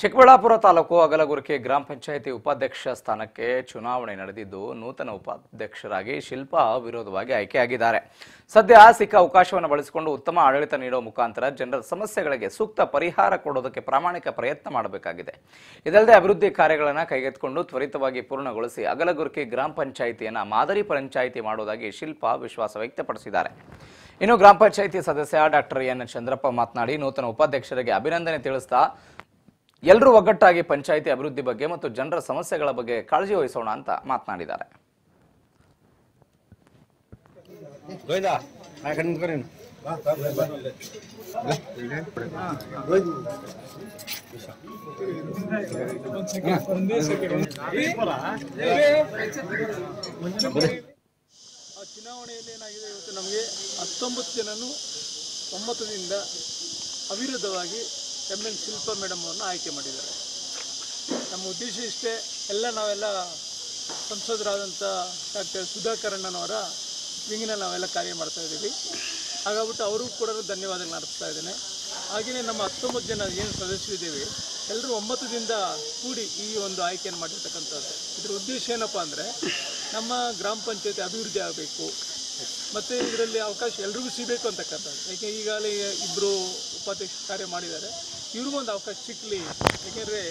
ಚಿಕ್ಕಬಳ್ಳಾಪುರ ತಾಲೂಕು ಅಗಲಗುರ್ಕಿ ಗ್ರಾಮ ಪಂಚಾಯಿತಿ ಉಪಾಧ್ಯಕ್ಷ ಸ್ಥಾನಕ್ಕೆ ಚುನಾವಣೆ ನಡೆದಿದ್ದು ನೂತನ ಉಪಾಧ್ಯಕ್ಷರಾಗಿ ಶಿಲ್ಪಾ ವಿರೋಧವಾಗಿ ಆಯ್ಕೆಯಾಗಿದ್ದಾರೆ. ಸದ್ಯ ಸಿಕ್ಕ ಅವಕಾಶವನ್ನು ಬಳಸಿಕೊಂಡು ಉತ್ತಮ ಆಡಳಿತ ನೀಡುವ ಮುಖಾಂತರ ಜನರ ಸಮಸ್ಯೆಗಳಿಗೆ ಸೂಕ್ತ ಪರಿಹಾರ ಕೊಡೋದಕ್ಕೆ ಪ್ರಾಮಾಣಿಕ ಪ್ರಯತ್ನ ಮಾಡಬೇಕಾಗಿದೆ. ಇದಲ್ಲದೆ ಅಭಿವೃದ್ಧಿ ಕಾರ್ಯಗಳನ್ನು ಕೈಗೆತ್ತಿಕೊಂಡು ತ್ವರಿತವಾಗಿ ಪೂರ್ಣಗೊಳಿಸಿ ಅಗಲಗುರ್ಕಿ ಗ್ರಾಮ ಪಂಚಾಯಿತಿಯನ್ನು ಮಾದರಿ ಪಂಚಾಯಿತಿ ಮಾಡುವುದಾಗಿ ಶಿಲ್ಪಾ ವಿಶ್ವಾಸ ವ್ಯಕ್ತಪಡಿಸಿದ್ದಾರೆ. ಇನ್ನು ಗ್ರಾಮ ಪಂಚಾಯಿತಿ ಸದಸ್ಯ ಡಾಕ್ಟರ್ ಎನ್ ಚಂದ್ರಪ್ಪ ಮಾತನಾಡಿ ನೂತನ ಉಪಾಧ್ಯಕ್ಷರಿಗೆ ಅಭಿನಂದನೆ ತಿಳಿಸ್ತಾ ಎಲ್ಲರೂ ಒಗ್ಗಟ್ಟಾಗಿ ಪಂಚಾಯಿತಿ ಅಭಿವೃದ್ಧಿ ಬಗ್ಗೆ ಮತ್ತು ಜನರ ಸಮಸ್ಯೆಗಳ ಬಗ್ಗೆ ಕಾಳಜಿ ವಹಿಸೋಣ ಅಂತ ಮಾತನಾಡಿದ್ದಾರೆ. ಚುನಾವಣೆಯಲ್ಲಿ ಏನಾಗಿದೆ, ಇವತ್ತು ನಮಗೆ 19 ಜನನು ಒಮ್ಮತದಿಂದ ಅವಿರೋಧವಾಗಿ ಎನ್ ಶಿಲ್ಪಾ ಮೇಡಮ್ ಅವ್ರನ್ನ ಆಯ್ಕೆ ಮಾಡಿದ್ದಾರೆ. ನಮ್ಮ ಉದ್ದೇಶ ಇಷ್ಟೇ, ನಾವೆಲ್ಲ ಸಂಸದರಾದಂಥ ಡಾಕ್ಟರ್ ಸುಧಾಕರ್ ಅಣ್ಣನವರ ವಿಂಗಿನಲ್ಲಿ ನಾವೆಲ್ಲ ಕಾರ್ಯ ಮಾಡ್ತಾ ಇದ್ದೀವಿ. ಹಾಗಾಗ್ಬಿಟ್ಟು ಅವ್ರಿಗೂ ಕೂಡ ಧನ್ಯವಾದಗಳು ಅರ್ಪಿಸ್ತಾ ಇದ್ದೇನೆ. ಹಾಗೆಯೇ ನಮ್ಮ 19 ಜನ ಏನು ಸದಸ್ಯರಿದ್ದೇವೆ ಎಲ್ಲರೂ ಒಮ್ಮತದಿಂದ ಕೂಡಿ ಈ ಒಂದು ಆಯ್ಕೆಯನ್ನು ಮಾಡಿರ್ತಕ್ಕಂಥದ್ದು. ಇದರ ಉದ್ದೇಶ ಏನಪ್ಪ ಅಂದರೆ, ನಮ್ಮ ಗ್ರಾಮ ಪಂಚಾಯತಿ ಅಭಿವೃದ್ಧಿ ಆಗಬೇಕು ಮತ್ತು ಇದರಲ್ಲಿ ಅವಕಾಶ ಎಲ್ರಿಗೂ ಸಿಗಬೇಕು ಅಂತಕ್ಕಂಥದ್ದು. ಯಾಕೆ ಈಗಾಗಲೇ ಇಬ್ಬರು ಉಪಾಧ್ಯಕ್ಷ ಕಾರ್ಯ ಮಾಡಿದ್ದಾರೆ, ಇವ್ರಿಗೂ ಒಂದು ಅವಕಾಶ ಸಿಕ್ಕಲಿ. ಯಾಕೆಂದರೆ